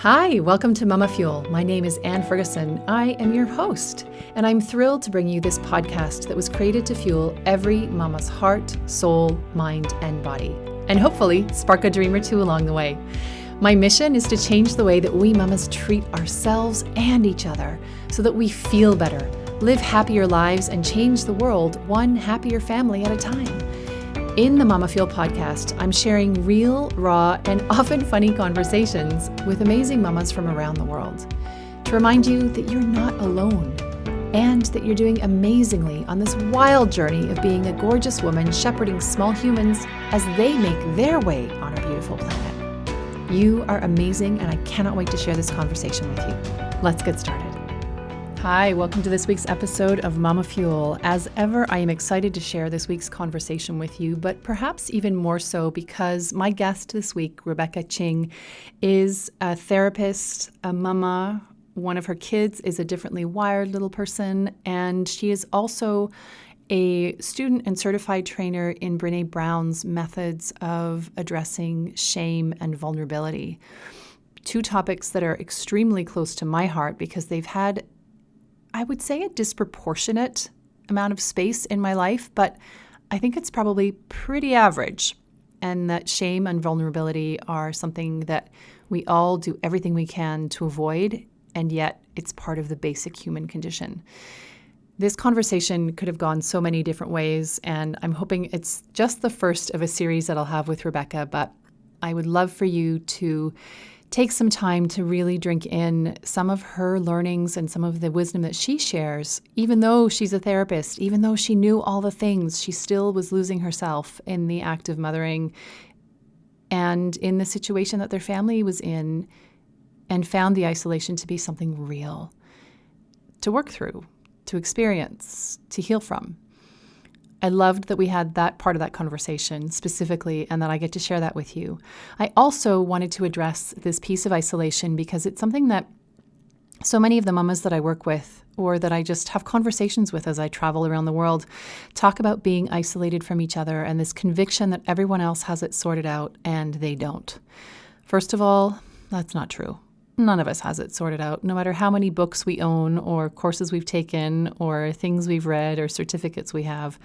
Hi, welcome to MamaFuel. My name is Anne Ferguson. I am your host, and I'm thrilled to bring you this podcast that was created to fuel every mama's heart, soul, mind, and body, and hopefully spark a dream or two along the way. My mission is to change the way that we mamas treat ourselves and each other so that we feel better, live happier lives, and change the world one happier family at a time. In the MamaFuel podcast, I'm sharing real, raw, and often funny conversations with amazing mamas from around the world to remind you that you're not alone and that you're doing amazingly on this wild journey of being a gorgeous woman shepherding small humans as they make their way on our beautiful planet. You are amazing, and I cannot wait to share this conversation with you. Let's get started. Hi, welcome to this week's episode of MamaFuel. As ever, I am excited to share this week's conversation with you, but perhaps even more so because my guest this week, Rebecca Ching, is a therapist, a mama. One of her kids is a differently wired little person, and she is also a student and certified trainer in Brené Brown's methods of addressing shame and vulnerability. Two topics that are extremely close to my heart because they've had, I would say, a disproportionate amount of space in my life, but I think it's probably pretty average, and that shame and vulnerability are something that we all do everything we can to avoid, and yet it's part of the basic human condition. This conversation could have gone so many different ways, and I'm hoping it's just the first of a series that I'll have with Rebecca, but I would love for you to take some time to really drink in some of her learnings and some of the wisdom that she shares. Even though she's a therapist, even though she knew all the things, she still was losing herself in the act of mothering and in the situation that their family was in, and found the isolation to be something real to work through, to experience, to heal from. I loved that we had that part of that conversation specifically, and that I get to share that with you. I also wanted to address this piece of isolation because it's something that so many of the mamas that I work with, or that I just have conversations with as I travel around the world, talk about being isolated from each other and this conviction that everyone else has it sorted out and they don't. First of all, that's not true. None of us has it sorted out, no matter how many books we own or courses we've taken or things we've read or certificates we have.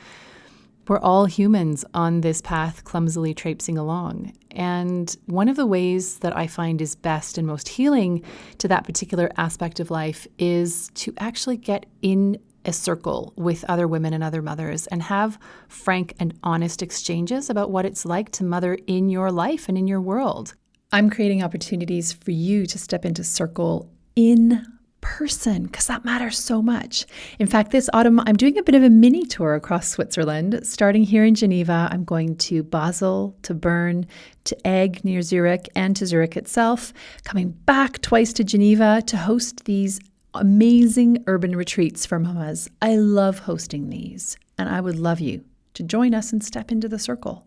We're all humans on this path clumsily traipsing along. And one of the ways that I find is best and most healing to that particular aspect of life is to actually get in a circle with other women and other mothers and have frank and honest exchanges about what it's like to mother in your life and in your world. I'm creating opportunities for you to step into circle in person because that matters so much. In fact, this autumn, I'm doing a bit of a mini tour across Switzerland. Starting here in Geneva, I'm going to Basel, to Bern, to Egg near Zurich, and to Zurich itself, coming back twice to Geneva to host these amazing urban retreats for mamas. I love hosting these, and I would love you to join us and step into the circle.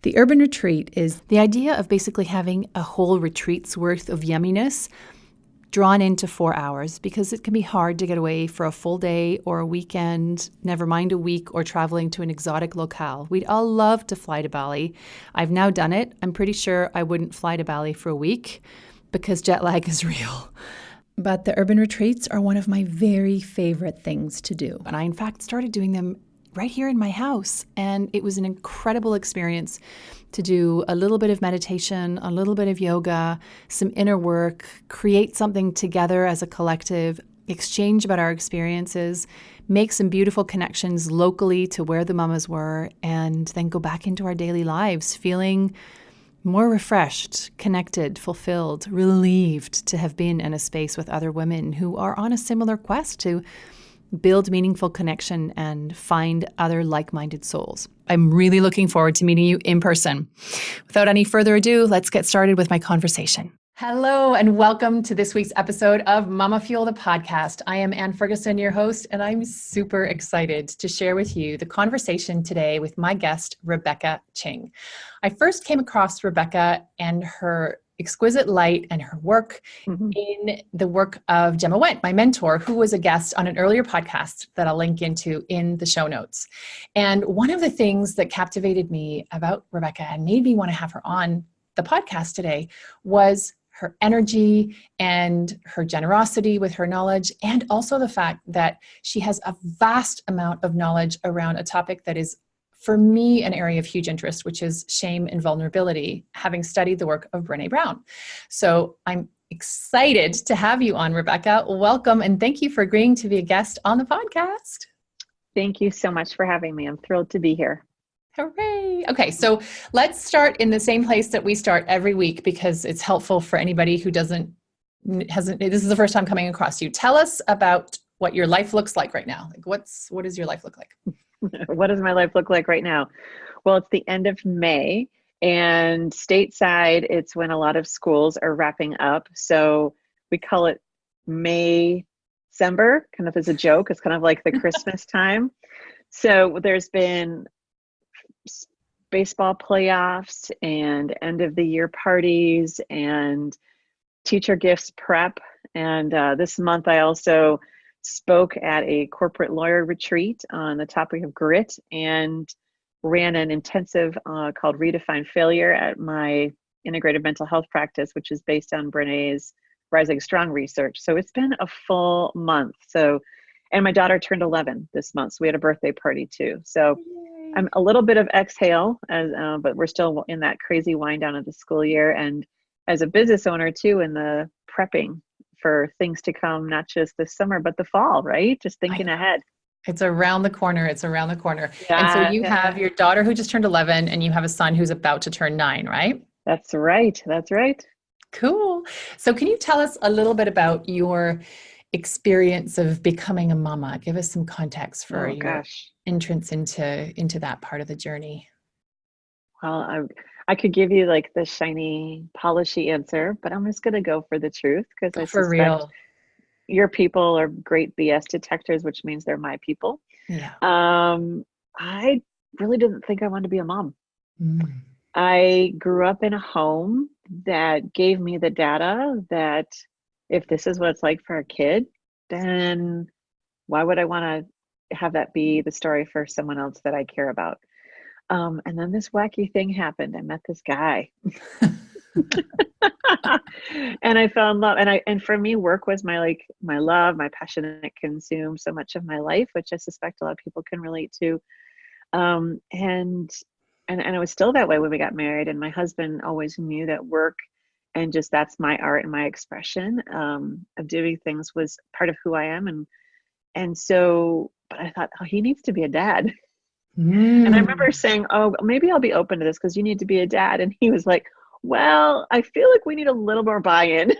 The urban retreat is the idea of basically having a whole retreat's worth of yumminess drawn into 4 hours, because it can be hard to get away for a full day or a weekend, never mind a week, or traveling to an exotic locale. We'd all love to fly to Bali. I've now done it. I'm pretty sure I wouldn't fly to Bali for a week because jet lag is real. But the urban retreats are one of my very favorite things to do. And I, in fact, started doing them right here in my house. And it was an incredible experience to do a little bit of meditation, a little bit of yoga, some inner work, create something together as a collective, exchange about our experiences, make some beautiful connections locally to where the mamas were, and then go back into our daily lives feeling more refreshed, connected, fulfilled, relieved to have been in a space with other women who are on a similar quest to build meaningful connection and find other like-minded souls. I'm really looking forward to meeting you in person. Without any further ado, let's get started with my conversation. Hello, and welcome to this week's episode of MamaFuel, the podcast. I am Anne Ferguson, your host, and I'm super excited to share with you the conversation today with my guest, Rebecca Ching. I first came across Rebecca and her exquisite light and her work in the work of Gemma Went, my mentor, who was a guest on an earlier podcast that I'll link into in the show notes. And one of the things that captivated me about Rebecca and made me want to have her on the podcast today was her energy and her generosity with her knowledge, and also the fact that she has a vast amount of knowledge around a topic that is, for me, an area of huge interest, which is shame and vulnerability, having studied the work of Brené Brown. So I'm excited to have you on, Rebecca. Welcome, and thank you for agreeing to be a guest on the podcast. Thank you so much for having me. I'm thrilled to be here. Hooray. Okay, so let's start in the same place that we start every week, because it's helpful for anybody who this is the first time coming across you. Tell us about what your life looks like right now. Like what does your life look like? What does my life look like right now? Well, it's the end of May, and stateside, it's when a lot of schools are wrapping up. So we call it May-December, kind of as a joke. It's kind of like the Christmas time. So there's been baseball playoffs and end of the year parties and teacher gifts prep. And this month I also spoke at a corporate lawyer retreat on the topic of grit and ran an intensive called Redefine Failure at my integrated mental health practice, which is based on Brené's Rising Strong research. So it's been a full month. And my daughter turned 11 this month, so we had a birthday party too. So yay. I'm a little bit of exhale, but we're still in that crazy wind down of the school year. And as a business owner too, in the prepping for things to come, not just this summer, but the fall, right? Just thinking ahead. It's around the corner. Yeah, and so you have your daughter who just turned 11, and you have a son who's about to turn 9, right? That's right. Cool. So can you tell us a little bit about your experience of becoming a mama? Give us some context for your entrance into that part of the journey. Well, I could give you like the shiny, polishy answer, but I'm just going to go for the truth, because I suspect real. Your people are great BS detectors, which means they're my people. Yeah. I really didn't think I wanted to be a mom. I grew up in a home that gave me the data that if this is what it's like for a kid, then why would I want to have that be the story for someone else that I care about? And then this wacky thing happened. I met this guy and I fell in love. And for me, work was my love, my passion, and it consumed so much of my life, which I suspect a lot of people can relate to. And it was still that way when we got married. And my husband always knew that work and just that's my art and my expression of doing things was part of who I am. And so, but I thought, oh, he needs to be a dad. And I remember saying, oh, maybe I'll be open to this because you need to be a dad. And he was like, well, I feel like we need a little more buy-in.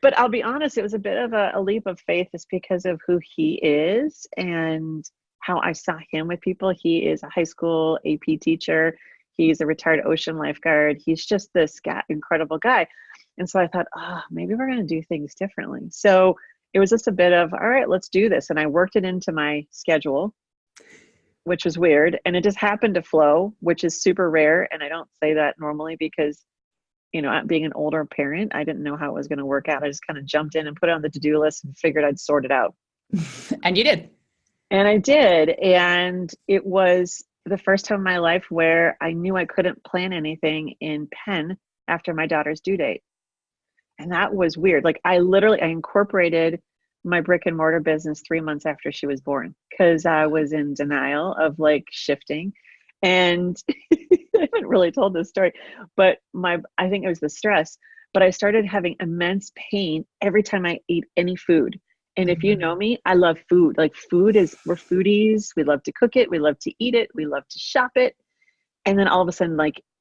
But I'll be honest, it was a bit of a leap of faith just because of who he is and how I saw him with people. He is a high school AP teacher. He's a retired ocean lifeguard. He's just this incredible guy. And so I thought, maybe we're going to do things differently. So it was just a bit of, all right, let's do this. And I worked it into my schedule, which was weird. And it just happened to flow, which is super rare. And I don't say that normally because, being an older parent, I didn't know how it was going to work out. I just kind of jumped in and put it on the to-do list and figured I'd sort it out. And you did. And I did. And it was the first time in my life where I knew I couldn't plan anything in pen after my daughter's due date. And that was weird. Like I incorporated my brick and mortar business 3 months after she was born because I was in denial of shifting. And I haven't really told this story, but I think it was the stress, but I started having immense pain every time I ate any food. And if you know me, I love food. We're foodies. We love to cook it. We love to eat it. We love to shop it. And then all of a sudden,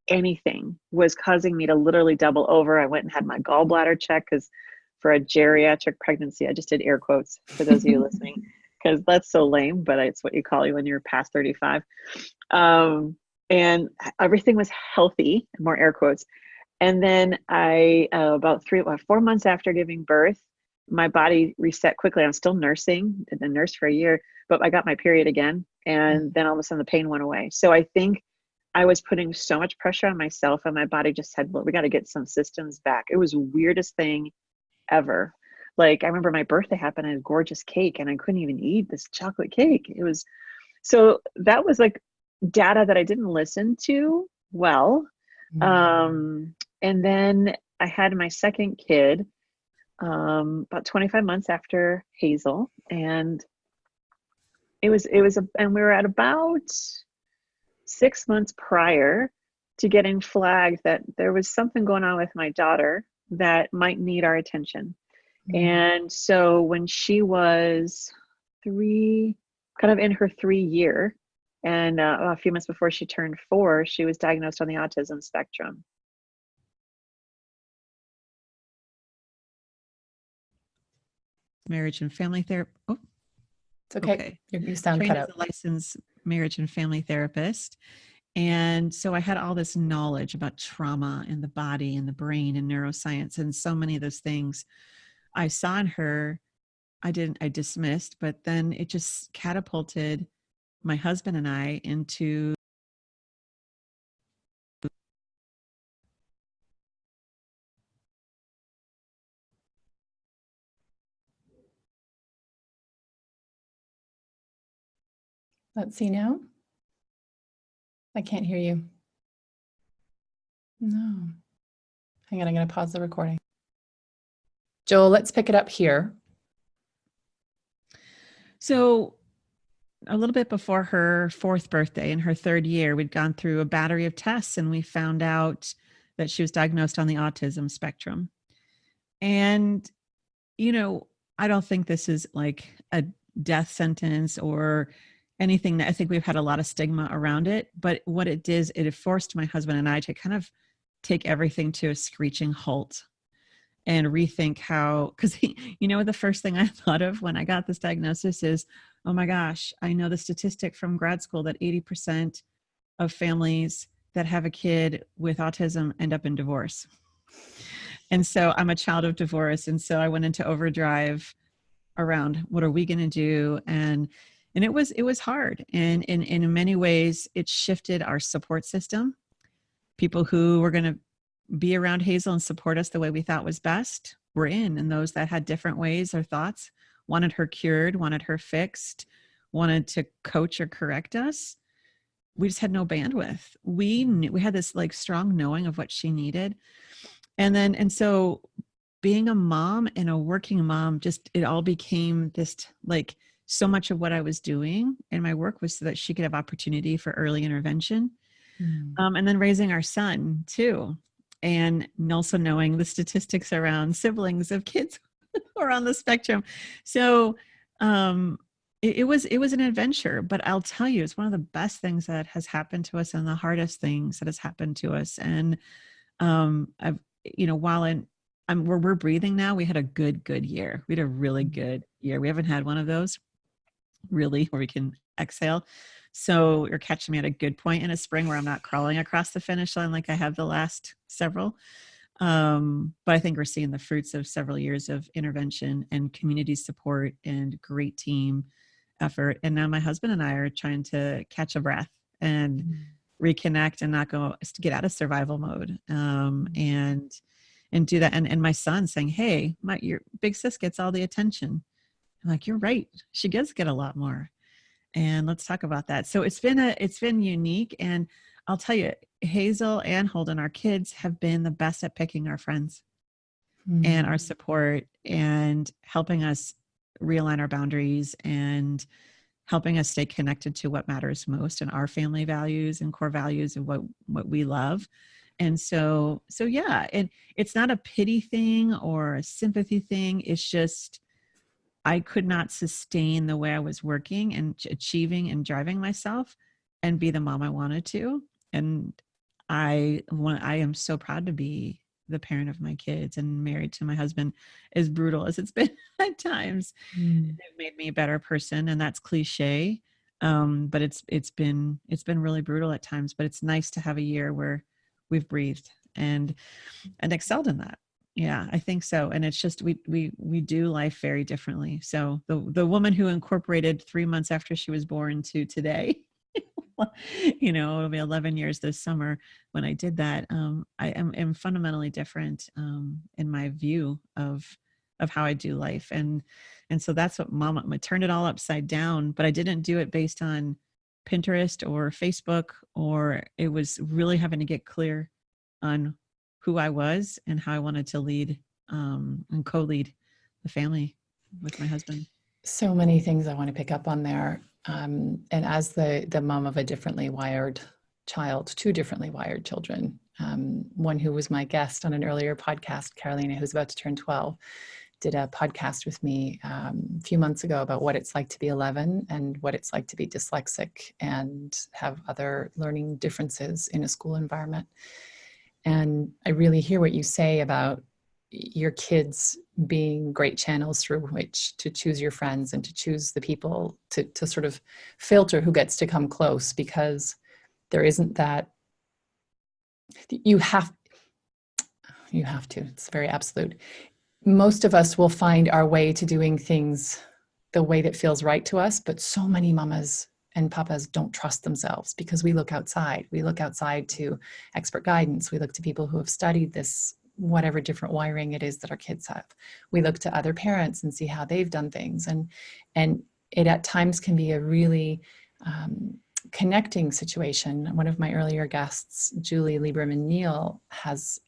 anything was causing me to literally double over. I went and had my gallbladder checked because for a geriatric pregnancy, I just did air quotes for those of you listening, because that's so lame, but it's what you call you when you're past 35. And everything was healthy, more air quotes. And then about 4 months after giving birth, my body reset quickly. I'm still nursing, I've been nursed for a year, but I got my period again. And then all of a sudden the pain went away. So I think I was putting so much pressure on myself and my body just said, well, we got to get some systems back. It was the weirdest thing ever. I remember my birthday happened, I had a gorgeous cake and I couldn't even eat this chocolate cake. So that was data that I didn't listen to well, And then I had my second kid about 25 months after Hazel, and and we were at about 6 months prior to getting flagged that there was something going on with my daughter that might need our attention. And so when she was 3, kind of in her 3 year, and a few months before she turned 4, she was diagnosed on the autism spectrum. Marriage and family therapy. Oh, It's okay. You sound Trained cut as out. a licensed marriage and family therapist. And so I had all this knowledge about trauma and the body and the brain and neuroscience and so many of those things I saw in her. I dismissed, but then it just catapulted my husband and I into Let's see now. I can't hear you. No. Hang on, I'm going to pause the recording. Joel, let's pick it up here. So a little bit before her 4th birthday, in her 3rd year, we'd gone through a battery of tests and we found out that she was diagnosed on the autism spectrum. And, I don't think this is like a death sentence or anything. That I think we've had a lot of stigma around it, but what it did is it forced my husband and I to kind of take everything to a screeching halt and rethink how, because the first thing I thought of when I got this diagnosis is, oh my gosh, I know the statistic from grad school that 80% of families that have a kid with autism end up in divorce. And so I'm a child of divorce. And so I went into overdrive around what are we going to do? And it was hard. And in many ways, it shifted our support system. People who were going to be around Hazel and support us the way we thought was best were in. And those that had different ways or thoughts, wanted her cured, wanted her fixed, wanted to coach or correct us, we just had no bandwidth. We had this like strong knowing of what she needed. And so being a mom and a working mom, it all became this, like, so much of what I was doing in my work was so that she could have opportunity for early intervention. And then raising our son too. And also knowing the statistics around siblings of kids who are on the spectrum. So it was an adventure, but I'll tell you, it's one of the best things that has happened to us and the hardest things that has happened to us. And while we're breathing now, we had a good year. We had a really good year. We haven't had one of those really where we can exhale. So you're catching me at a good point in a spring where I'm not crawling across the finish line like I have the last several. But I think we're seeing the fruits of several years of intervention and community support and great team effort. And now my husband and I are trying to catch a breath and reconnect and not get out of survival mode. And do that. And my son saying, hey, your big sis gets all the attention. I'm like, you're right. She does get a lot more. And let's talk about that. So it's been unique. And I'll tell you, Hazel and Holden, our kids, have been the best at picking our friends and our support and helping us realign our boundaries and helping us stay connected to what matters most and our family values and core values and what we love. And so yeah, and it's not a pity thing or a sympathy thing. It's just, I could not sustain the way I was working and achieving and driving myself and be the mom I wanted to. And I am so proud to be the parent of my kids and married to my husband, as brutal as it's been at times. They've made me a better person, and that's cliche. But it's been really brutal at times, but it's nice to have a year where we've breathed and excelled in that. Yeah, I think so. And it's just, we do life very differently. So the woman who incorporated 3 months after she was born to today, it'll be 11 years this summer when I did that. I am fundamentally different in my view of how I do life. And so that's what Mama turned it all upside down, but I didn't do it based on Pinterest or Facebook, or it was really having to get clear on who I was and how I wanted to lead and co-lead the family with my husband. So many things I want to pick up on there. And as the mom of a differently wired child, two differently wired children, one who was my guest on an earlier podcast, Carolina, who's about to turn 12, did a podcast with me a few months ago about what it's like to be 11 and what it's like to be dyslexic and have other learning differences in a school environment. And I really hear what you say about your kids being great channels through which to choose your friends and to choose the people to sort of filter who gets to come close, because there isn't that, you have to, it's very absolute. Most of us will find our way to doing things the way that feels right to us, but so many mamas and papas don't trust themselves because we look outside. We look outside to expert guidance. We look to people who have studied this, whatever different wiring it is that our kids have. We look to other parents and see how they've done things. And it at times can be a really connecting situation. One of my earlier guests, Julie Lieberman-Neal, has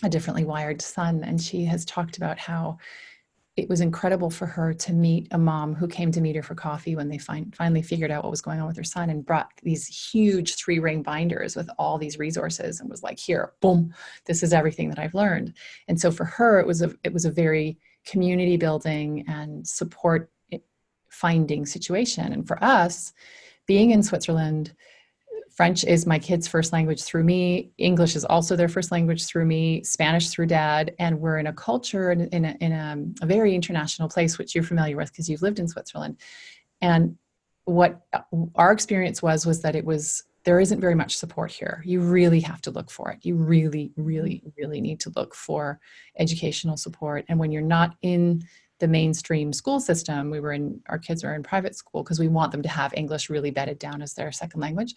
a differently wired son, and she has talked about how it was incredible for her to meet a mom who came to meet her for coffee when they finally figured out what was going on with her son, and brought these huge 3-ring binders with all these resources and was like, here, boom, this is everything that I've learned. And so for her, it was a very community building and support finding situation. And for us, being in Switzerland, French is my kids' first language through me. English is also their first language through me. Spanish through dad. And we're in a culture, in a very international place, which you're familiar with because you've lived in Switzerland. And what our experience was that there isn't very much support here. You really have to look for it. You really, really, really need to look for educational support. And when you're not in the mainstream school system, our kids are in private school because we want them to have English really bedded down as their second language.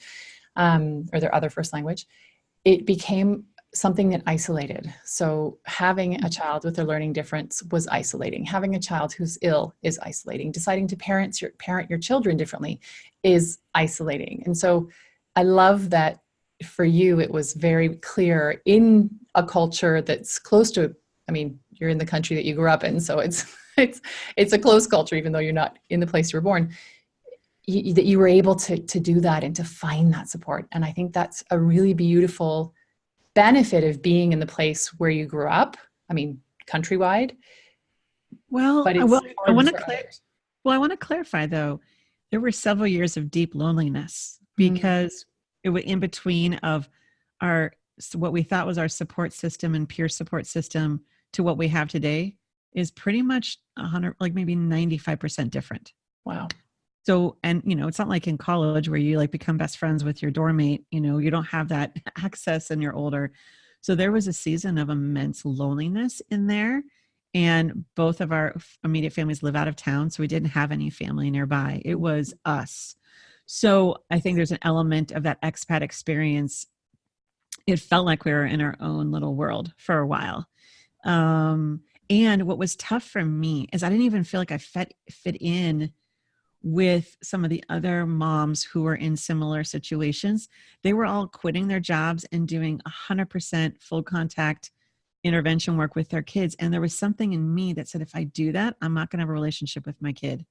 Or their other first language, it became something that isolated. So having a child with a learning difference was isolating. Having a child who's ill is isolating. Deciding to parent your children differently is isolating. And so I love that for you, it was very clear in a culture that's close to, I mean, you're in the country that you grew up in, so it's a close culture, even though you're not in the place you were born. That you were able to do that and to find that support. And I think that's a really beautiful benefit of being in the place where you grew up. I mean, countrywide. Well, I want to clarify though, there were several years of deep loneliness because it was in between of what we thought was our support system and peer support system to what we have today is pretty much 100, like maybe 95% different. Wow. So, and it's not like in college where you like become best friends with your dorm mate, you don't have that access and you're older. So there was a season of immense loneliness in there. And both of our immediate families live out of town. So we didn't have any family nearby. It was us. So I think there's an element of that expat experience. It felt like we were in our own little world for a while. And what was tough for me is I didn't even feel like I fit in with some of the other moms who were in similar situations. They were all quitting their jobs and doing 100% full contact intervention work with their kids. And there was something in me that said, if I do that, I'm not going to have a relationship with my kid.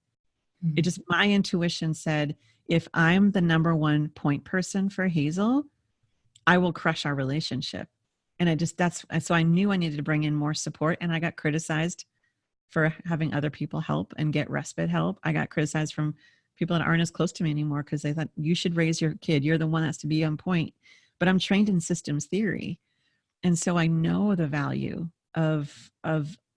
Mm-hmm. My intuition said, if I'm the number one point person for Hazel, I will crush our relationship. And so I knew I needed to bring in more support, and I got criticized for having other people help and get respite help. I got criticized from people that aren't as close to me anymore because they thought, you should raise your kid. You're the one that has to be on point. But I'm trained in systems theory. And so I know the value of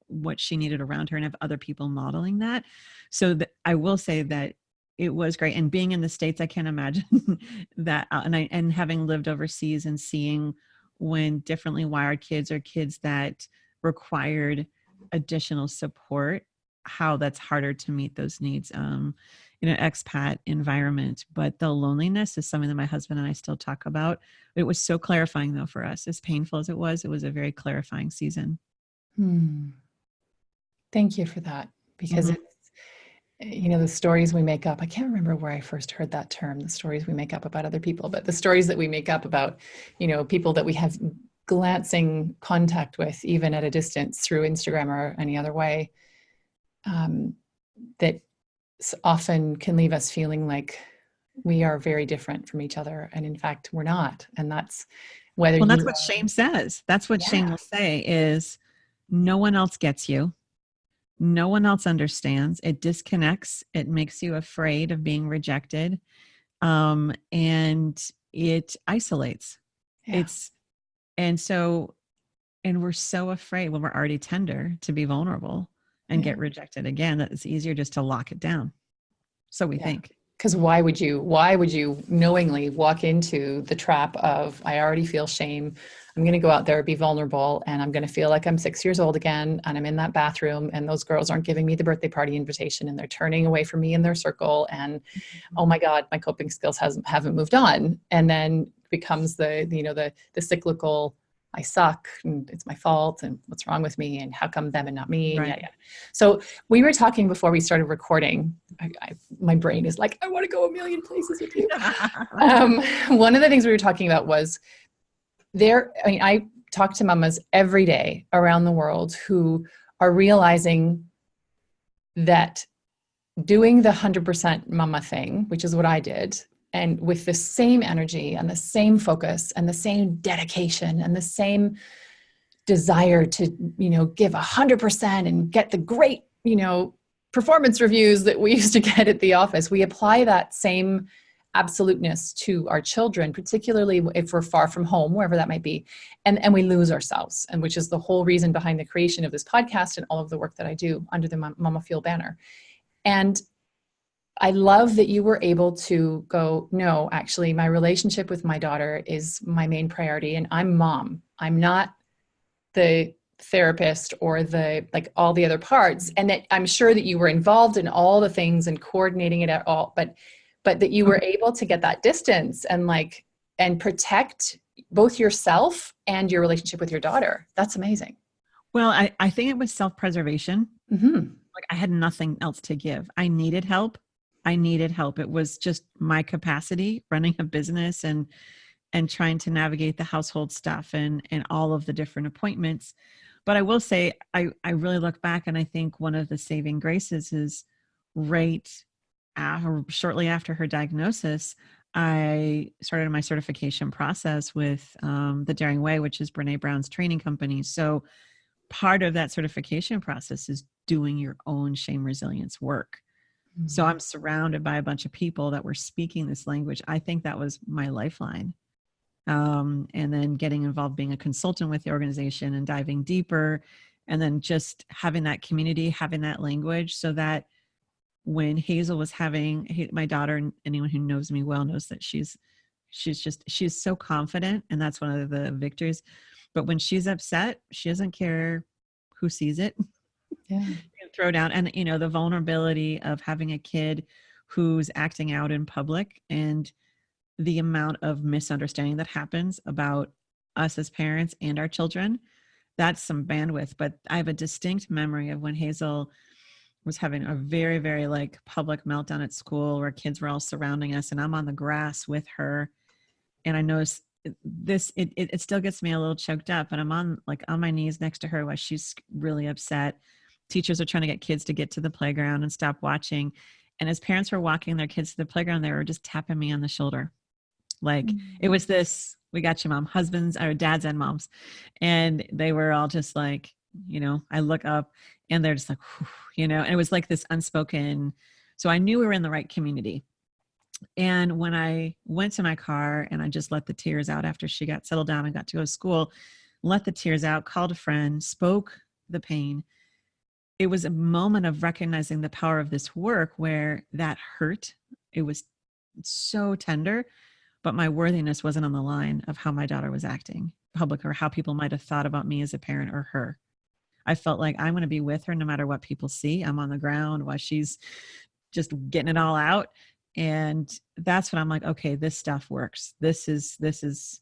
what she needed around her and have other people modeling that. So I will say that it was great. And being in the States, I can't imagine that. And having lived overseas and seeing when differently wired kids or kids that required additional support, how that's harder to meet those needs in an expat environment. But the loneliness is something that my husband and I still talk about. It was so clarifying though for us. As painful as it was a very clarifying season. Thank you for that, because it's, the stories we make up, I can't remember where I first heard that term, the stories we make up about other people, but the stories that we make up about, people that we have glancing contact with, even at a distance through Instagram or any other way, that often can leave us feeling like we are very different from each other. And in fact, we're not. And that's whether Well, that's what shame says. That's what Yeah. shame will say is no one else gets you. No one else understands. It disconnects. It makes you afraid of being rejected. And it isolates. Yeah. And we're so afraid when we're already tender to be vulnerable and get rejected again, that it's easier just to lock it down. So we think. Because why would you knowingly walk into the trap of, I already feel shame, I'm going to go out there, be vulnerable, and I'm going to feel like I'm 6 years old again, and I'm in that bathroom, and those girls aren't giving me the birthday party invitation, and they're turning away from me in their circle, and oh my God, my coping skills haven't moved on. And then becomes the cyclical, I suck, and it's my fault, and what's wrong with me, and how come them and not me? Right. Yeah. So we were talking before we started recording. My brain is like, I want to go a million places with you. One of the things we were talking about was I talk to mamas every day around the world who are realizing that doing the 100% mama thing, which is what I did, and with the same energy and the same focus and the same dedication and the same desire to, give 100% and get the great, performance reviews that we used to get at the office. We apply that same absoluteness to our children, particularly if we're far from home, wherever that might be. And we lose ourselves, and which is the whole reason behind the creation of this podcast and all of the work that I do under the MamaFuel banner. And I love that you were able to go, no, actually, my relationship with my daughter is my main priority, and I'm mom. I'm not the therapist or all the other parts. And that I'm sure that you were involved in all the things and coordinating it at all, but that you were able to get that distance and protect both yourself and your relationship with your daughter. That's amazing. Well, I think it was self-preservation. Mm-hmm. Like I had nothing else to give. I needed help. It was just my capacity running a business and trying to navigate the household stuff and all of the different appointments. But I will say, I really look back and I think one of the saving graces is shortly after her diagnosis, I started my certification process with the Daring Way, which is Brene Brown's training company. So part of that certification process is doing your own shame resilience work. Mm-hmm. So I'm surrounded by a bunch of people that were speaking this language. I think that was my lifeline. And then getting involved, being a consultant with the organization and diving deeper, and then just having that community, having that language, so that when Hazel was having my daughter, and anyone who knows me well knows that she's so confident, and that's one of the victories. But when she's upset, she doesn't care who sees it. Yeah. Throw down. And, the vulnerability of having a kid who's acting out in public and the amount of misunderstanding that happens about us as parents and our children, that's some bandwidth. But I have a distinct memory of when Hazel was having a very, very public meltdown at school where kids were all surrounding us, and I'm on the grass with her. And I noticed this, it still gets me a little choked up, and I'm on my knees next to her while she's really upset. Teachers are trying to get kids to get to the playground and stop watching. And as parents were walking their kids to the playground, they were just tapping me on the shoulder. It was this, we got you, mom, husbands or dads and moms. And they were all just I look up and they're just and it was this unspoken. So I knew we were in the right community. And when I went to my car and I just let the tears out after she got settled down and got to go to school, let the tears out, called a friend, spoke the pain. It was a moment of recognizing the power of this work where that hurt. It was so tender, but my worthiness wasn't on the line of how my daughter was acting public or how people might have thought about me as a parent or her. I felt like I'm going to be with her no matter what people see. I'm on the ground while she's just getting it all out. And that's when I'm like, okay, this stuff works. This is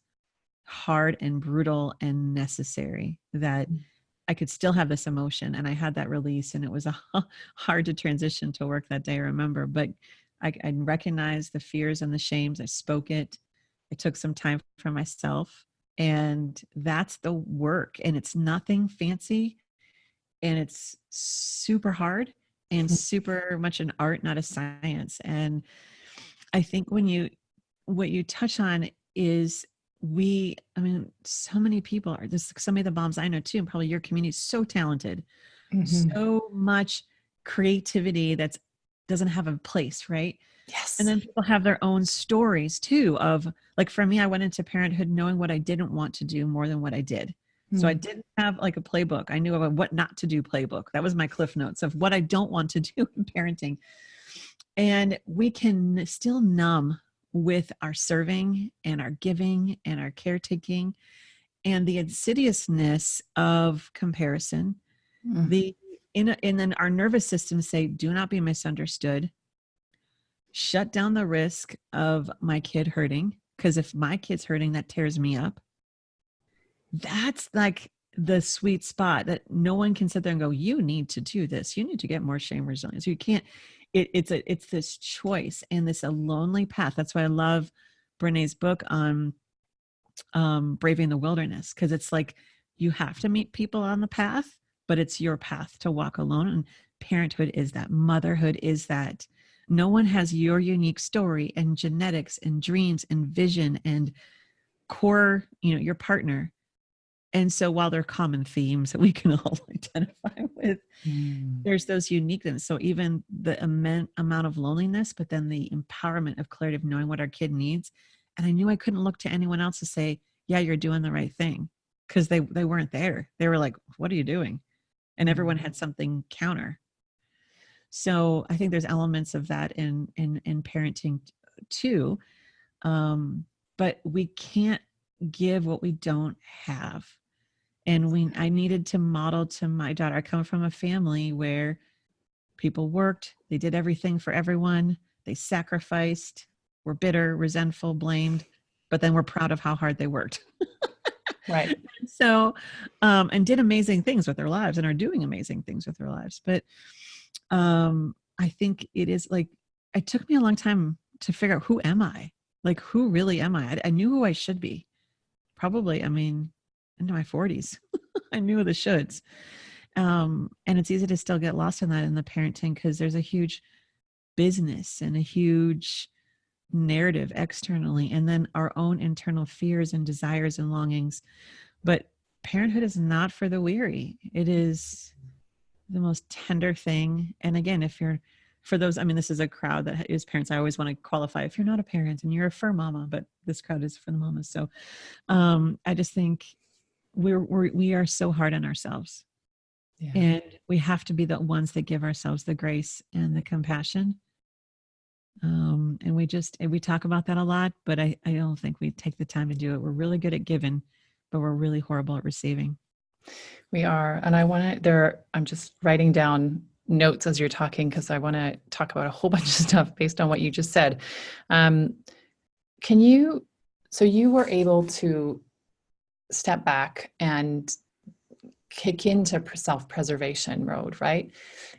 hard and brutal and necessary, that I could still have this emotion. And I had that release, and it was hard to transition to work that day, I remember, but I recognized the fears and the shames. I spoke it. I took some time for myself, And that's the work, and it's nothing fancy, and it's super hard and super much an art, not a science. And I think what you touch on is so many people are this, so many of the moms I know too, and probably your community is so talented, so much creativity doesn't have a place, right? Yes. And then people have their own stories too of, like, for me, I went into parenthood knowing what I didn't want to do more than what I did. So I didn't have like a playbook. I knew about what not to do playbook. That was my cliff notes of what I don't want to do in parenting. And we can still numb with our serving and our giving and our caretaking and the insidiousness of comparison. And then our nervous system say, do not be misunderstood. Shut down the risk of my kid hurting. Because if my kid's hurting, that tears me up. That's like the sweet spot that no one can sit there and go, you need to do this. You need to get more shame resilience. You can't, it's this choice and a lonely path. That's why I love Brené's book on braving the wilderness. Cause it's like, you have to meet people on the path, but it's your path to walk alone. And parenthood is that, motherhood is that. No one has your unique story and genetics and dreams and vision and core, your partner. And so while there are common themes that we can all identify with, there's those uniqueness. So even the immense amount of loneliness, but then the empowerment of clarity of knowing what our kid needs. And I knew I couldn't look to anyone else to say, yeah, you're doing the right thing. Because they weren't there. They were like, what are you doing? And everyone had something counter. So I think there's elements of that in parenting too. But we can't give what we don't have. And I needed to model to my daughter. I come from a family where people worked, they did everything for everyone, they sacrificed, were bitter, resentful, blamed, but then were proud of how hard they worked. Right. So, and did amazing things with their lives and are doing amazing things with their lives. But I think it is like, it took me a long time to figure out, who am I? Like, who really am I? I knew who I should be. Probably, into my 40s. I knew the shoulds. And it's easy to still get lost in that in the parenting, because there's a huge business and a huge narrative externally, and then our own internal fears and desires and longings. But parenthood is not for the weary. It is the most tender thing. And again, for those, this is a crowd that is parents. I always want to qualify, if you're not a parent and you're a fur mama, but this crowd is for the mamas. So I just think we are so hard on ourselves. Yeah. And we have to be the ones that give ourselves the grace and the compassion. And we talk about that a lot, but I don't think we take the time to do it. We're really good at giving, but we're really horrible at receiving. We are. And I'm just writing down notes as you're talking, because I want to talk about a whole bunch of stuff based on what you just said. So you were able to step back and kick into self-preservation mode, right?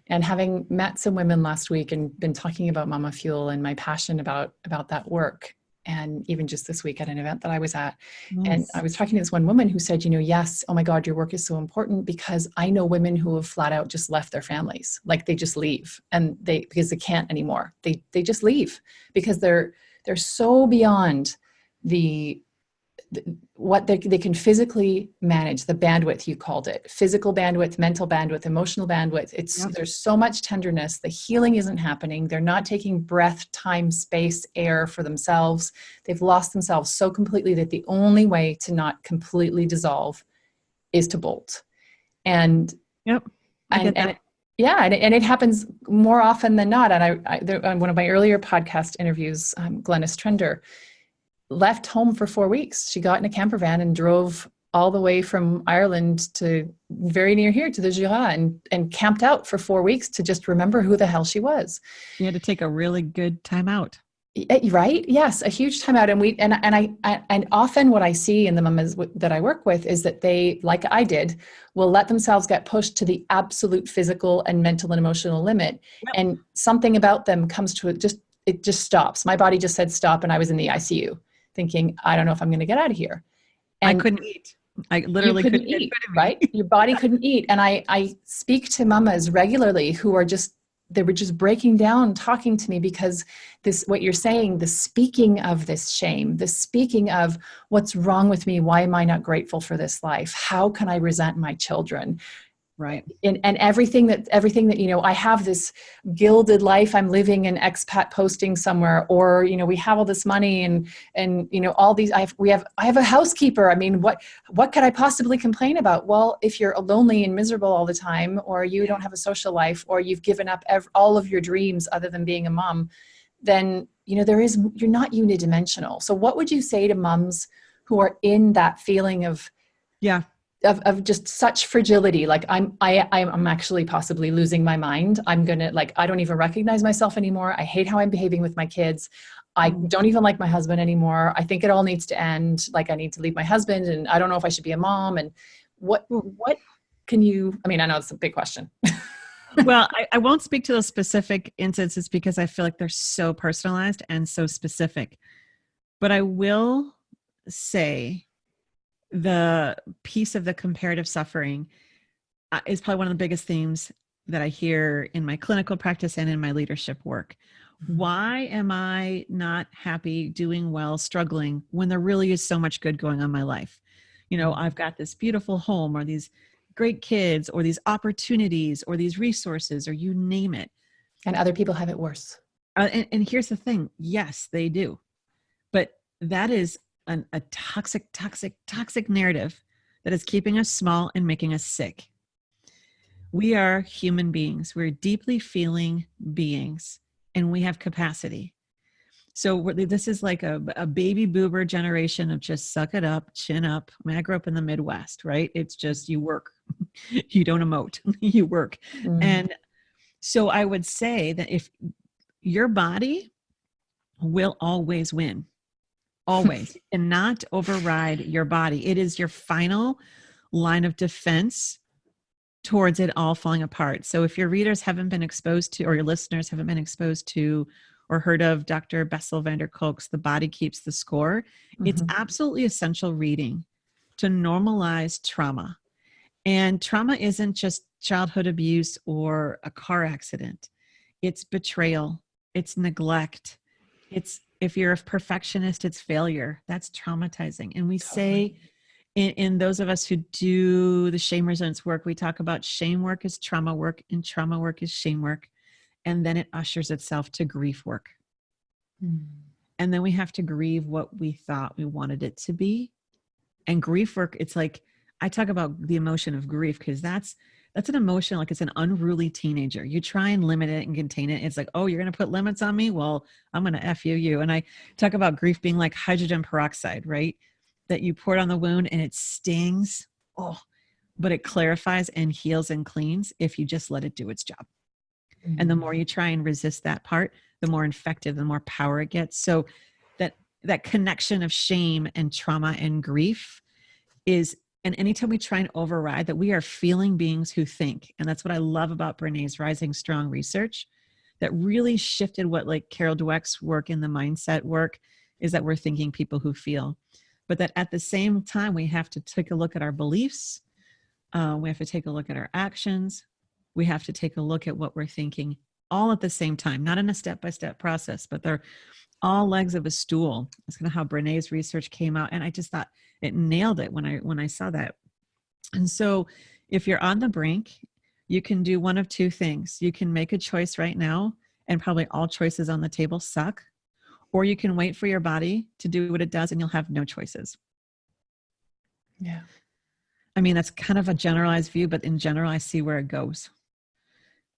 And having met some women last week and been talking about MamaFuel and my passion about that work, and even just this week at an event that I was at. Nice. And I was talking to this one woman who said, yes, oh my God, your work is so important, because I know women who have flat out just left their families. Like, they just leave, and because they can't anymore. They just leave because they're so beyond what they can physically manage, the bandwidth, you called it, physical bandwidth, mental bandwidth, emotional bandwidth. There's so much tenderness. The healing isn't happening. They're not taking breath, time, space, air for themselves. They've lost themselves so completely that the only way to not completely dissolve is to bolt. And yep, and it happens more often than not. And on one of my earlier podcast interviews, Glennis Trender left home for 4 weeks. She got in a camper van and drove all the way from Ireland to very near here to the Jura, and camped out for 4 weeks to just remember who the hell she was. You had to take a really good time out. Right? Yes, a huge time out. And often what I see in the mamas that I work with is that they, like I did, will let themselves get pushed to the absolute physical and mental and emotional limit. Yep. And something about them comes to it just stops. My body just said stop, and I was in the ICU thinking, I don't know if I'm going to get out of here. I And couldn't eat. I you literally couldn't couldn't eat, get right? me. Your body couldn't eat. And I speak to mamas regularly who are just, they were just breaking down, talking to me because this, what you're saying, the speaking of this shame, the speaking of what's wrong with me, why am I not grateful for this life? How can I resent my children? Right. And everything that, you know, I have this gilded life I'm living in expat posting somewhere, or, you know, we have all this money and, you know, all these, I have a housekeeper. I mean, what could I possibly complain about? Well, if you're lonely and miserable all the time, or you don't have a social life, or you've given up all of your dreams other than being a mom, then, you know, you're not unidimensional. So what would you say to moms who are in that feeling of, Yeah. of just such fragility? Like I'm actually possibly losing my mind. I'm gonna, like, I don't even recognize myself anymore. I hate how I'm behaving with my kids. I don't even like my husband anymore. I think it all needs to end. Like I need to leave my husband, and I don't know if I should be a mom. And what can you, I mean, I know it's a big question. Well, I won't speak to those specific instances because I feel like they're so personalized and so specific. But I will say the piece of the comparative suffering is probably one of the biggest themes that I hear in my clinical practice and in my leadership work. Why am I not happy, doing well, struggling when there really is so much good going on in my life? You know, I've got this beautiful home, or these great kids, or these opportunities, or these resources, or you name it. And other people have it worse. And here's the thing. Yes, they do. But that is a toxic narrative that is keeping us small and making us sick. We are human beings. We're deeply feeling beings, and we have capacity. So this is like a baby boomer generation of just suck it up, chin up. I mean, I grew up in the Midwest, right? It's just you work. You don't emote, you work. And so I would say that if your body will always win, always, and not override your body. It is your final line of defense towards it all falling apart. So if your readers haven't been exposed to, or your listeners haven't been exposed to or heard of Dr. Bessel van der Kolk's The Body Keeps the Score, it's absolutely essential reading to normalize trauma. And trauma isn't just childhood abuse or a car accident. It's betrayal. It's neglect. It's, if you're a perfectionist, it's failure. That's traumatizing. And we say in those of us who do the shame resilience work, we talk about shame work is trauma work and trauma work is shame work. And then it ushers itself to grief work. And then we have to grieve what we thought we wanted it to be. And grief work, it's like, I talk about the emotion of grief because that's an emotion, like it's an unruly teenager. You try and limit it and contain it. It's like, oh, you're going to put limits on me? Well, I'm going to F you. And I talk about grief being like hydrogen peroxide, right? That you pour it on the wound and it stings. Oh, but it clarifies and heals and cleans if you just let it do its job. And the more you try and resist that part, the more infected, the more power it gets. So that connection of shame and trauma and grief is, and anytime we try and override that, we are feeling beings who think. And that's what I love about Brené's Rising Strong research that really shifted what, like Carol Dweck's work in the mindset work is, that we're thinking people who feel. But that at the same time, we have to take a look at our beliefs. We have to take a look at our actions. We have to take a look at what we're thinking all at the same time, not in a step-by-step process, but they're all legs of a stool. That's kind of how Brené's research came out. And I just thought it nailed it when I saw that. And so if you're on the brink, you can do one of two things. You can make a choice right now, and probably all choices on the table suck, or you can wait for your body to do what it does and you'll have no choices. Yeah. I mean, that's kind of a generalized view, but in general, I see where it goes.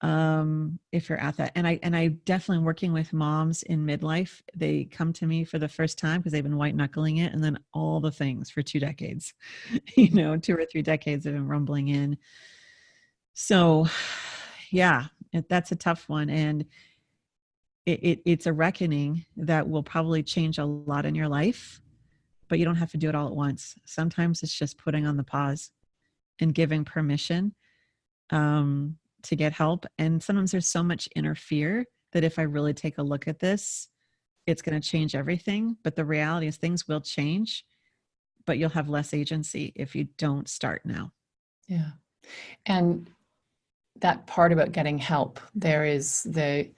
If you're at that. And I definitely working with moms in midlife, they come to me for the first time because they've been white knuckling it. And then all the things for 2 decades, 2 or 3 decades have been rumbling in. So yeah, that's a tough one. And it's a reckoning that will probably change a lot in your life, but you don't have to do it all at once. Sometimes it's just putting on the pause and giving permission, to get help. And sometimes there's so much inner fear that if I really take a look at this, it's going to change everything. But the reality is things will change. but you'll have less agency if you don't start now. Yeah. And that part about getting help, there is a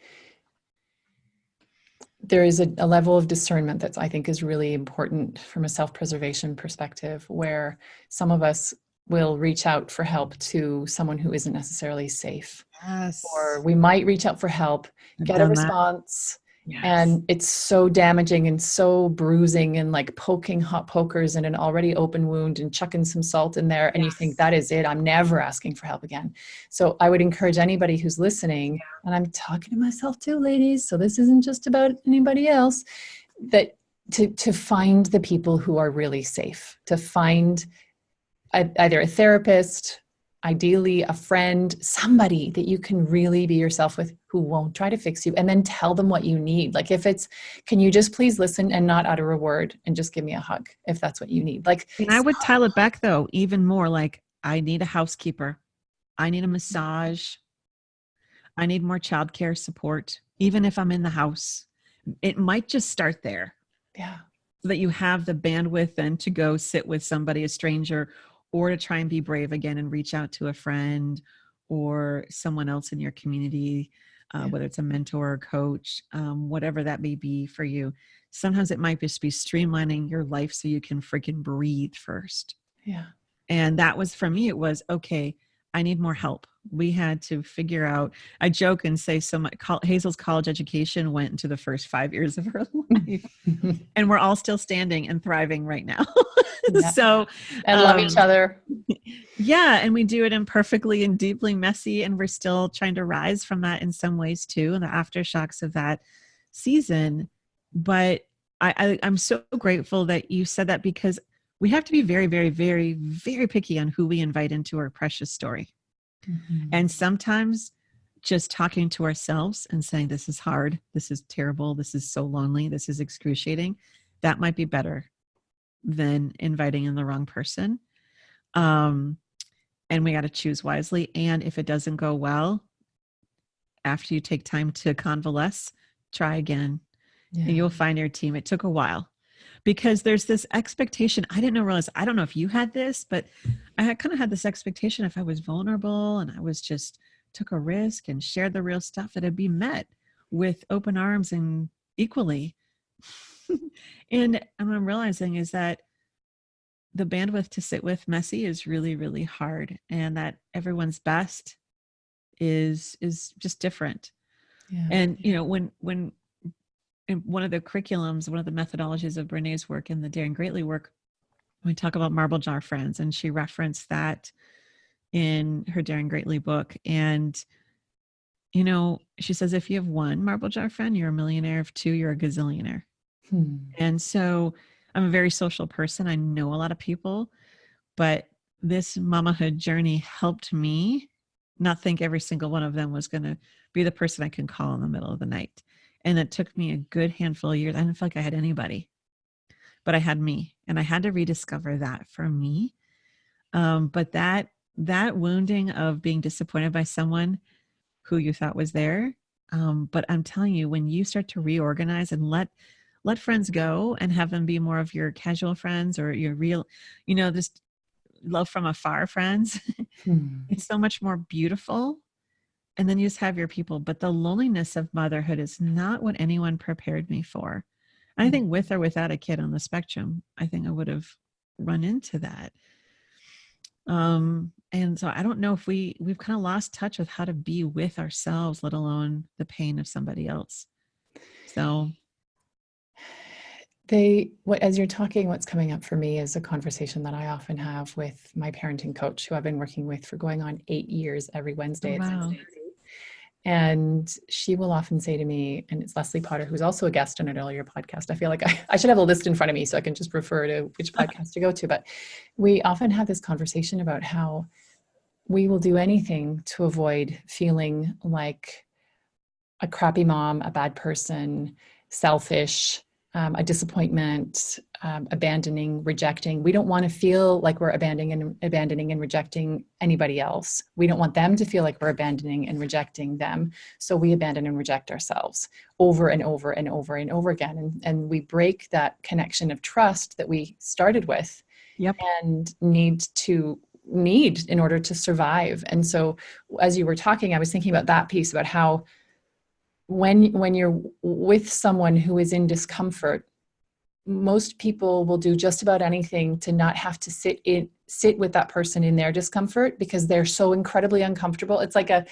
level of discernment that I think is really important from a self-preservation perspective, where some of us will reach out for help to someone who isn't necessarily safe. Yes. Or we might reach out for help, get a response, and it's so damaging and so bruising and like poking hot pokers in an already open wound and chucking some salt in there. And you think, that is it. I'm never asking for help again. So I would encourage anybody who's listening, and I'm talking to myself too, ladies, so this isn't just about anybody else, that to find the people who are really safe, to find either a therapist, ideally a friend, somebody that you can really be yourself with, who won't try to fix you, and then tell them what you need. Like if it's, can you just please listen and not utter a word and just give me a hug if that's what you need. Like, and I would dial it back though, even more, like I need a housekeeper. I need a massage. I need more childcare support. Even if I'm in the house, it might just start there. Yeah. So that you have the bandwidth then to go sit with somebody, a stranger, or to try and be brave again and reach out to a friend or someone else in your community, whether it's a mentor or coach, whatever that may be for you. Sometimes it might just be streamlining your life so you can freaking breathe first. Yeah. And that was, for me, it was, okay, I need more help. We had to figure out, I joke and say Hazel's college education went into the first 5 years of her life. And we're all still standing and thriving right now. Yeah. So, and love each other. Yeah. And we do it imperfectly and deeply messy. And we're still trying to rise from that in some ways too, and the aftershocks of that season. But I'm so grateful that you said that, because we have to be very, very, very, very picky on who we invite into our precious story. Mm-hmm. And sometimes just talking to ourselves and saying, this is hard, this is terrible, this is so lonely, this is excruciating, that might be better than inviting in the wrong person. And we got to choose wisely. And if it doesn't go well, after you take time to convalesce, try again. Yeah. And you'll find your team. It took a while. Because there's this expectation. I don't know if you had this, but I kind of had this expectation, if I was vulnerable and I was just took a risk and shared the real stuff, that it'd be met with open arms and equally. And what I'm realizing is that the bandwidth to sit with messy is really, really hard. And that everyone's best is just different. Yeah. And, when in one of the curriculums, one of the methodologies of Brené's work and the Daring Greatly work, we talk about marble jar friends, and she referenced that in her Daring Greatly book. And, she says, if you have one marble jar friend, you're a millionaire. If two, you're a gazillionaire. And so I'm a very social person. I know a lot of people, but this mamahood journey helped me not think every single one of them was going to be the person I can call in the middle of the night. And it took me a good handful of years. I didn't feel like I had anybody, but I had me, and I had to rediscover that for me. But that wounding of being disappointed by someone who you thought was there. But I'm telling you, when you start to reorganize and let friends go and have them be more of your casual friends or your real, just love from afar friends, it's so much more beautiful. And then you just have your people. But the loneliness of motherhood is not what anyone prepared me for. And I think with or without a kid on the spectrum, I think I would have run into that. And so I don't know if we've kind of lost touch with how to be with ourselves, let alone the pain of somebody else. So as you're talking, what's coming up for me is a conversation that I often have with my parenting coach, who I've been working with for going on 8 years every Wednesday. Wow. And she will often say to me, and it's Leslie Potter, who's also a guest on an earlier podcast. I feel like I should have a list in front of me so I can just refer to which podcast to go to. But we often have this conversation about how we will do anything to avoid feeling like a crappy mom, a bad person, selfish, a disappointment, abandoning, rejecting. We don't want to feel like we're abandoning and rejecting anybody else. We don't want them to feel like we're abandoning and rejecting them. So we abandon and reject ourselves over and over and over and over again. And we break that connection of trust that we started with Yep. and need in order to survive. And so as you were talking, I was thinking about that piece, about how when you're with someone who is in discomfort, most people will do just about anything to not have to sit with that person in their discomfort, because they're so incredibly uncomfortable. It's like a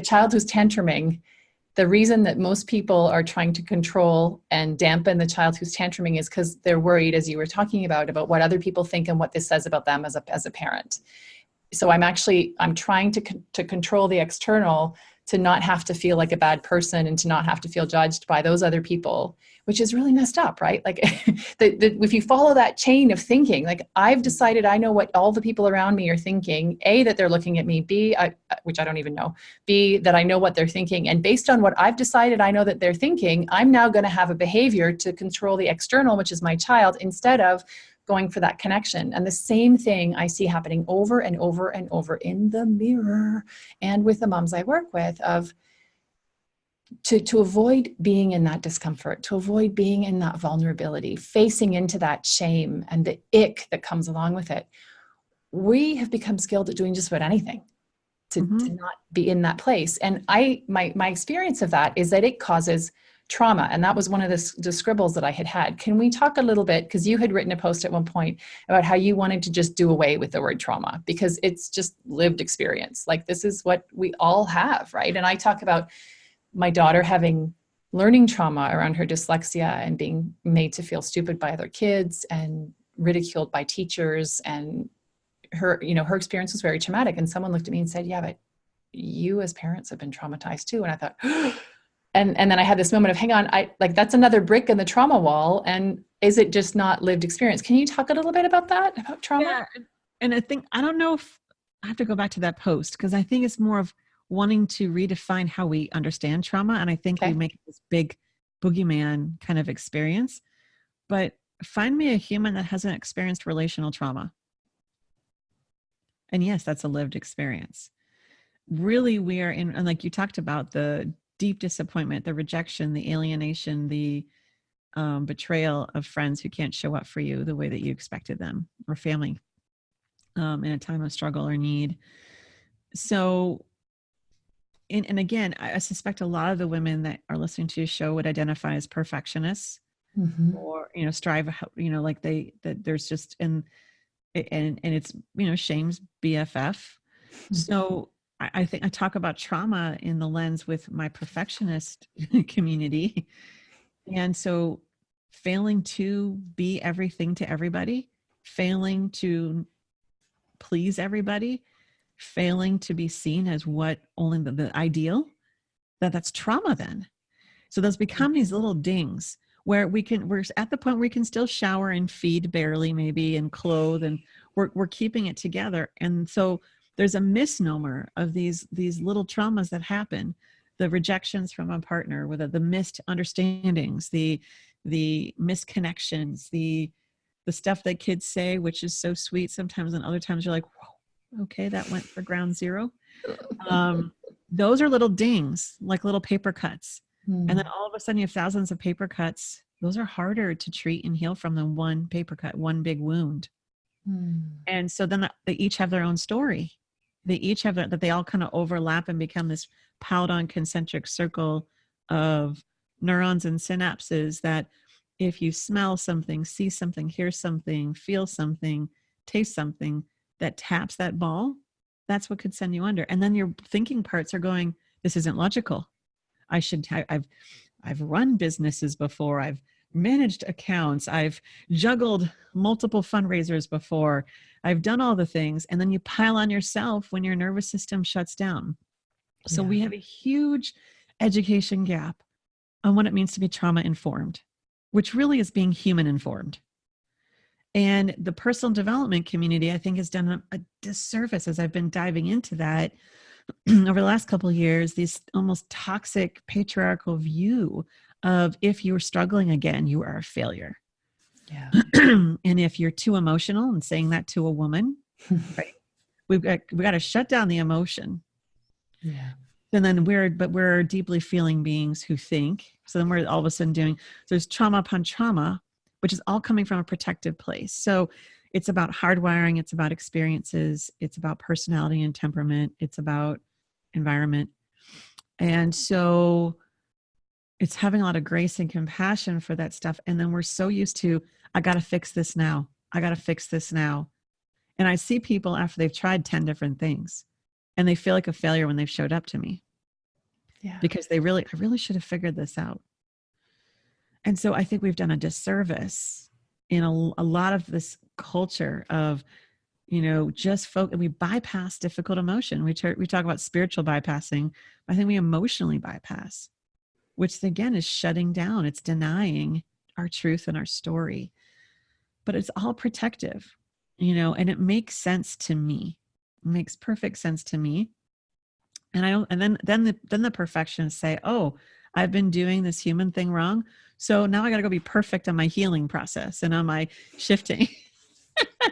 child who's tantruming. The reason that most people are trying to control and dampen the child who's tantruming is because they're worried, as you were talking about what other people think and what this says about them as a parent. So I'm trying to control the external, to not have to feel like a bad person and to not have to feel judged by those other people, which is really messed up, right? Like if you follow that chain of thinking, like I've decided I know what all the people around me are thinking, A, that they're looking at me, B, which I don't even know, B, that I know what they're thinking. And based on what I've decided I know that they're thinking, I'm now going to have a behavior to control the external, which is my child, instead of going for that connection. And the same thing I see happening over and over and over in the mirror and with the moms I work with, of to avoid being in that discomfort, to avoid being in that vulnerability, facing into that shame and the ick that comes along with it. We have become skilled at doing just about anything to not be in that place. And my experience of that is that it causes trauma. And that was one of the scribbles that I had. Can we talk a little bit, because you had written a post at one point about how you wanted to just do away with the word trauma because it's just lived experience. Like this is what we all have, right? And I talk about my daughter having learning trauma around her dyslexia and being made to feel stupid by other kids and ridiculed by teachers. And her experience was very traumatic. And someone looked at me and said, yeah, but you as parents have been traumatized too. And I thought, and then I had this moment of, hang on, that's another brick in the trauma wall. And is it just not lived experience? Can you talk a little bit about that, about trauma? Yeah. And I don't know if I have to go back to that post, because I think it's more of wanting to redefine how we understand trauma. And I think we make this big boogeyman kind of experience, but find me a human that hasn't experienced relational trauma. And yes, that's a lived experience. Really, we are in, and like you talked about, the deep disappointment, the rejection, the alienation, the betrayal of friends who can't show up for you the way that you expected them, or family in a time of struggle or need. So, and again, I suspect a lot of the women that are listening to your show would identify as perfectionists, or, strive, like that there's just, and it's, shame's BFF. So I think I talk about trauma in the lens with my perfectionist community. And so failing to be everything to everybody, failing to please everybody, failing to be seen as what only the ideal, that's trauma then. So those become these little dings where we're at the point where we can still shower and feed barely maybe and clothe, and we're keeping it together. And so there's a misnomer of these little traumas that happen, the rejections from a partner, whether the missed understandings, the misconnections, the stuff that kids say, which is so sweet sometimes, and other times you're like, whoa, okay, that went for ground zero. Those are little dings, like little paper cuts. And then all of a sudden you have thousands of paper cuts. Those are harder to treat and heal from than one paper cut, one big wound. And so then they each have their own story. They each have that they all kind of overlap and become this piled on concentric circle of neurons and synapses that if you smell something, see something, hear something, feel something, taste something that taps that ball, that's what could send you under. And then your thinking parts are going, this isn't logical. I've run businesses before. I've managed accounts. I've juggled multiple fundraisers before. I've done all the things. And then you pile on yourself when your nervous system shuts down. So we have a huge education gap on what it means to be trauma informed, which really is being human informed. And the personal development community, I think, has done a disservice as I've been diving into that over the last couple of years, this almost toxic patriarchal view of if you're struggling again, you are a failure. Yeah. And if you're too emotional, and saying that to a woman, right? We got to shut down the emotion. Yeah. And then we're deeply feeling beings who think. So then we're all of a sudden there's trauma upon trauma, which is all coming from a protective place. So it's about hardwiring. It's about experiences. It's about personality and temperament. It's about environment. And so it's having a lot of grace and compassion for that stuff. And then we're so used to, I got to fix this now. I got to fix this now. And I see people after they've tried 10 different things and they feel like a failure when they've showed up to me. Yeah. Because I really should have figured this out. And so I think we've done a disservice in a lot of this culture of, just we bypass difficult emotion. We talk about spiritual bypassing. I think we emotionally bypass, which again is shutting down. It's denying our truth and our story, but it's all protective, and it makes sense to me. It makes perfect sense to me. And then the perfectionists say, oh, I've been doing this human thing wrong. So now I got to go be perfect on my healing process and on my shifting.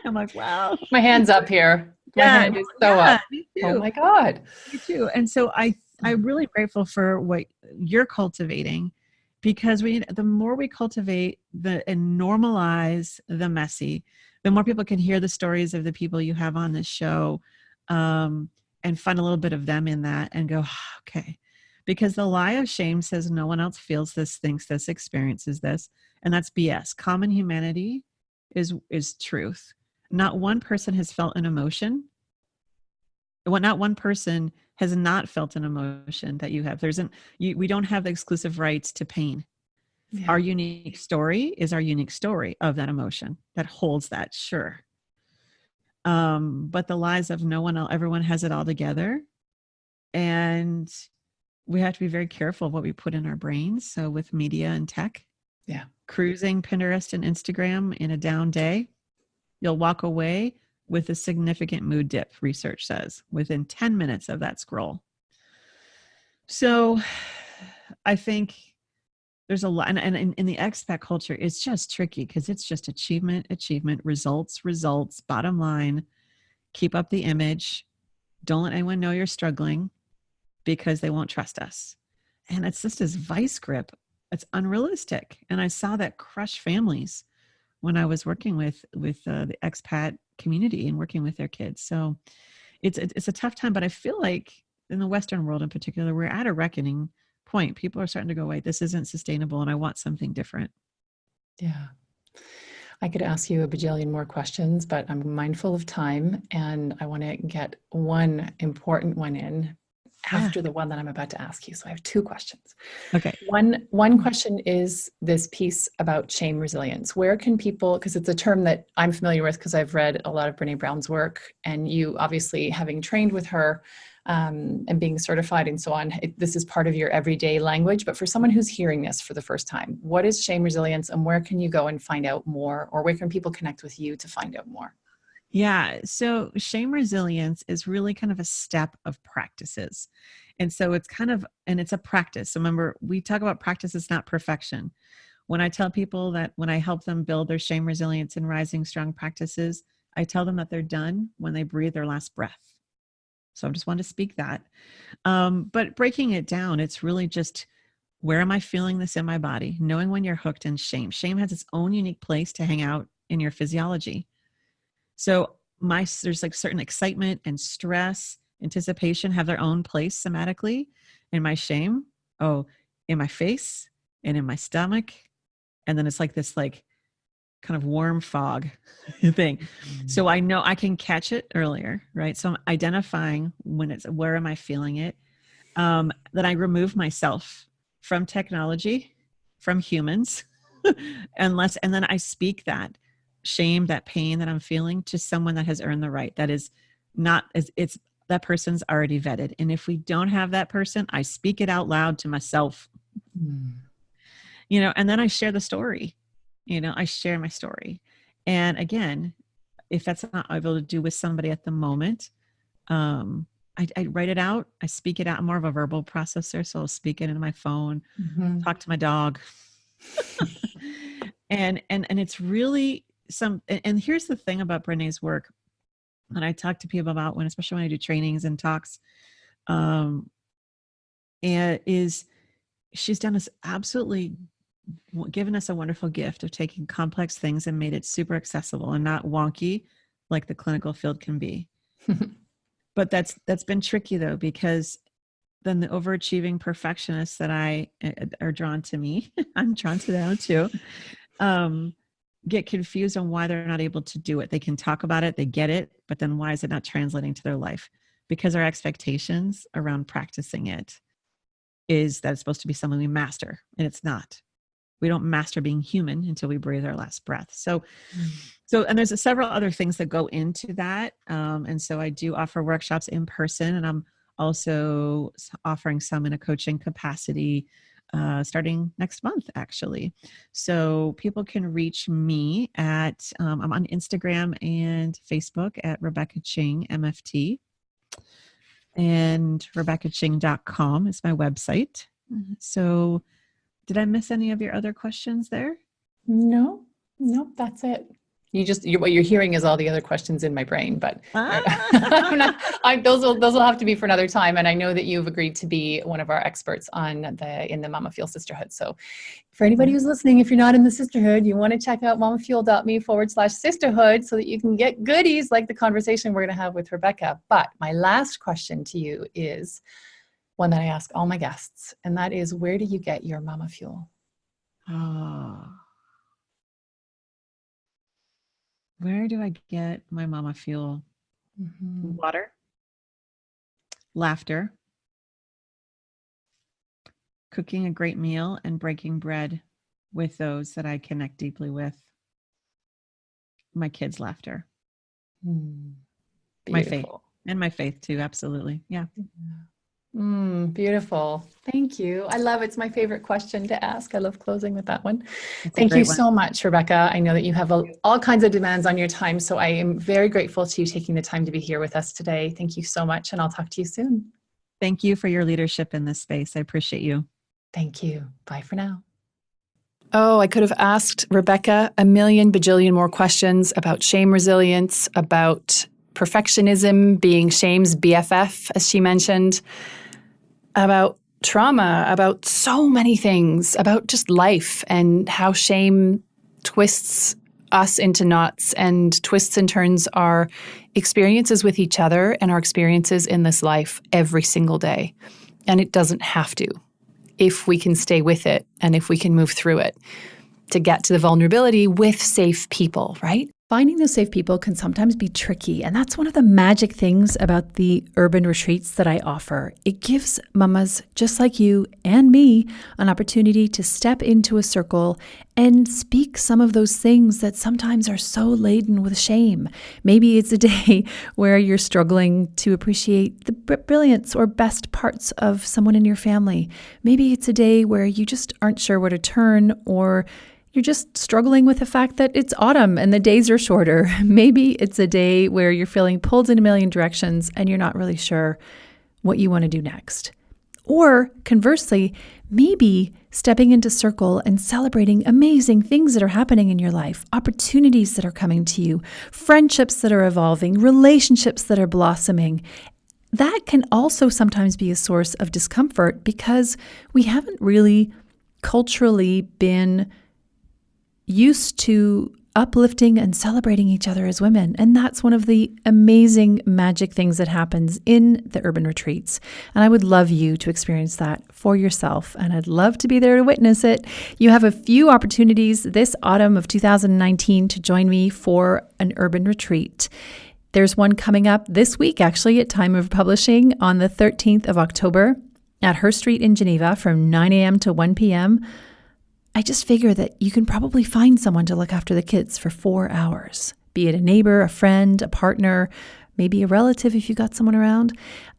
I'm like, wow. My hand's up here. My hand is so up. Me too. Oh my God. Me too. And so I'm really grateful for what you're cultivating, because the more we cultivate and normalize the messy, the more people can hear the stories of the people you have on this show, and find a little bit of them in that and go, okay. Because the lie of shame says no one else feels this, thinks this, experiences this. And that's BS. Common humanity is truth. Not one person has felt an emotion. Not one person has not felt an emotion that you have. We don't have the exclusive rights to pain. Yeah. Our unique story is our unique story of that emotion that holds that, sure. But the lies of no one else, everyone has it all together. And we have to be very careful of what we put in our brains. So with media and tech, cruising Pinterest and Instagram in a down day, you'll walk away with a significant mood dip, research says, within 10 minutes of that scroll. So I think there's a lot, and in the expat culture, it's just tricky because it's just achievement, results, bottom line, keep up the image, don't let anyone know you're struggling because they won't trust us. And it's just this vice grip. It's unrealistic. And I saw that crush families when I was working with the expat community and working with their kids. So it's a tough time, but I feel like in the Western world in particular, we're at a reckoning point. People are starting to go, wait, this isn't sustainable and I want something different. Yeah. I could ask you a bajillion more questions, but I'm mindful of time and I want to get one important one in after the one that I'm about to ask you. So I have two questions. Okay. One question is this piece about shame resilience. Where can people, because it's a term that I'm familiar with because I've read a lot of Brene Brown's work, and you obviously having trained with her and being certified and so on, this is part of your everyday language. But for someone who's hearing this for the first time, what is shame resilience and where can you go and find out more, or where can people connect with you to find out more? Yeah. So shame resilience is really kind of a step of practices. And so it's it's a practice. So remember, we talk about practice is not perfection. When I tell people that when I help them build their shame resilience and rising strong practices, I tell them that they're done when they breathe their last breath. So I just wanted to speak that. But breaking it down, it's really just, where am I feeling this in my body? Knowing when you're hooked in shame. Shame has its own unique place to hang out in your physiology. So there's like certain excitement and stress, anticipation have their own place somatically. And my shame, in my face and in my stomach. And then it's like this kind of warm fog thing. So I know I can catch it earlier, right? So I'm identifying where am I feeling it? Then I remove myself from technology, from humans, and then I speak that shame, that pain that I'm feeling to someone that has earned the right. That is not as that person's already vetted. And if we don't have that person, I speak it out loud to myself, and then I share the story, I share my story. And again, if that's not able to do with somebody at the moment, I write it out. I speak it out. I'm more of a verbal processor. So I'll speak it into my phone, talk to my dog. and it's really and here's the thing about Brené's work. And I talk to people about especially when I do trainings and talks, and is she's done this absolutely given us a wonderful gift of taking complex things and made it super accessible and not wonky like the clinical field can be. But that's been tricky though, because then the overachieving perfectionists that are drawn to me, I'm drawn to them too, get confused on why they're not able to do it. They can talk about it, they get it, but then why is it not translating to their life? Because our expectations around practicing it is that it's supposed to be something we master, and it's not. We don't master being human until we breathe our last breath. So, and there's several other things that go into that. And so I do offer workshops in person, and I'm also offering some in a coaching capacity starting next month, actually. So people can reach me at, I'm on Instagram and Facebook at Rebecca Ching, MFT. And RebeccaChing.com is my website. So did I miss any of your other questions there? No, that's it. What you're hearing is all the other questions in my brain, but those will have to be for another time. And I know that you've agreed to be one of our experts in the MamaFuel Sisterhood. So for anybody who's listening, if you're not in the sisterhood, you want to check out mamafuel.me/sisterhood so that you can get goodies like the conversation we're going to have with Rebecca. But my last question to you is one that I ask all my guests, and that is, where do you get your MamaFuel? Where do I get my MamaFuel? Water, laughter, cooking a great meal, and breaking bread with those that I connect deeply with. My kids' laughter. My faith. And my faith too, absolutely. Yeah. Beautiful. Thank you. I love it. It's my favorite question to ask. I love closing with that one. Thank you so much, Rebecca. I know that you have all kinds of demands on your time, so I am very grateful to you taking the time to be here with us today. Thank you so much, and I'll talk to you soon. Thank you for your leadership in this space. I appreciate you. Thank you. Bye for now. Oh, I could have asked Rebecca a million bajillion more questions about shame resilience, about perfectionism being shame's BFF, as she mentioned, about trauma, about so many things, about just life and how shame twists us into knots and twists and turns our experiences with each other and our experiences in this life every single day. And it doesn't have to, if we can stay with it and if we can move through it to get to the vulnerability with safe people, right? Finding those safe people can sometimes be tricky, and that's one of the magic things about the urban retreats that I offer. It gives mamas just like you and me an opportunity to step into a circle and speak some of those things that sometimes are so laden with shame. Maybe it's a day where you're struggling to appreciate the brilliance or best parts of someone in your family. Maybe it's a day where you just aren't sure where to turn, or you're just struggling with the fact that it's autumn and the days are shorter. Maybe it's a day where you're feeling pulled in a million directions and you're not really sure what you want to do next. Or conversely, maybe stepping into circle and celebrating amazing things that are happening in your life, opportunities that are coming to you, friendships that are evolving, relationships that are blossoming. That can also sometimes be a source of discomfort because we haven't really culturally been used to uplifting and celebrating each other as women. And that's one of the amazing magic things that happens in the urban retreats. And I would love you to experience that for yourself. And I'd love to be there to witness it. You have a few opportunities this autumn of 2019 to join me for an urban retreat. There's one coming up this week, actually, at time of publishing on the 13th of October at Her Street in Geneva from 9 a.m. to 1 p.m. I just figure that you can probably find someone to look after the kids for 4 hours, be it a neighbor, a friend, a partner, maybe a relative if you got someone around.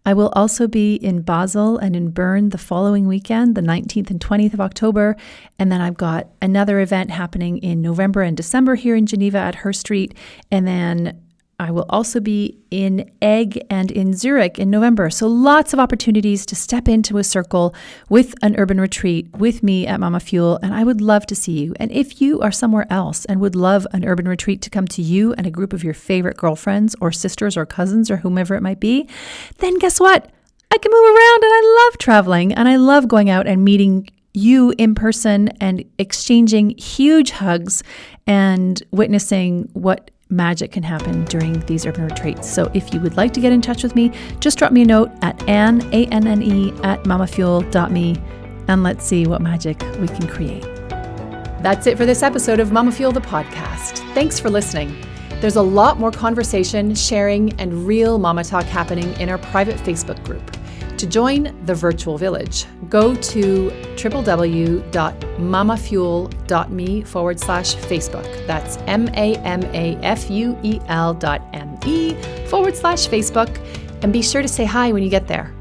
I will also be in Basel and in Bern the following weekend, the 19th and 20th of October. And then I've got another event happening in November and December here in Geneva at Her Street. And then I will also be in Egg and in Zurich in November. So lots of opportunities to step into a circle with an urban retreat with me at MamaFuel, and I would love to see you. And if you are somewhere else and would love an urban retreat to come to you and a group of your favorite girlfriends or sisters or cousins or whomever it might be, then guess what? I can move around and I love traveling and I love going out and meeting you in person and exchanging huge hugs and witnessing what magic can happen during these urban retreats. So if you would like to get in touch with me, just drop me a note at Anne, ANNE, at mamafuel.me, and let's see what magic we can create. That's it for this episode of MamaFuel, the podcast. Thanks for listening. There's a lot more conversation, sharing, and real mama talk happening in our private Facebook group. To join the virtual village, go to www.mamafuel.me/Facebook. That's MAMAFUEL.me/Facebook. And be sure to say hi when you get there.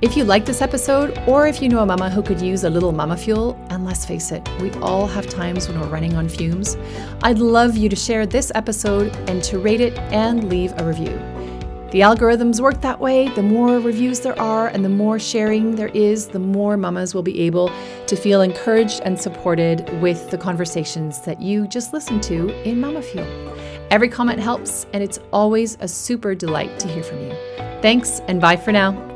If you like this episode, or if you know a mama who could use a little mama fuel, and let's face it, we all have times when we're running on fumes, I'd love you to share this episode and to rate it and leave a review. The algorithms work that way. The more reviews there are and the more sharing there is, the more mamas will be able to feel encouraged and supported with the conversations that you just listened to in MamaFuel. Every comment helps, and it's always a super delight to hear from you. Thanks, and bye for now.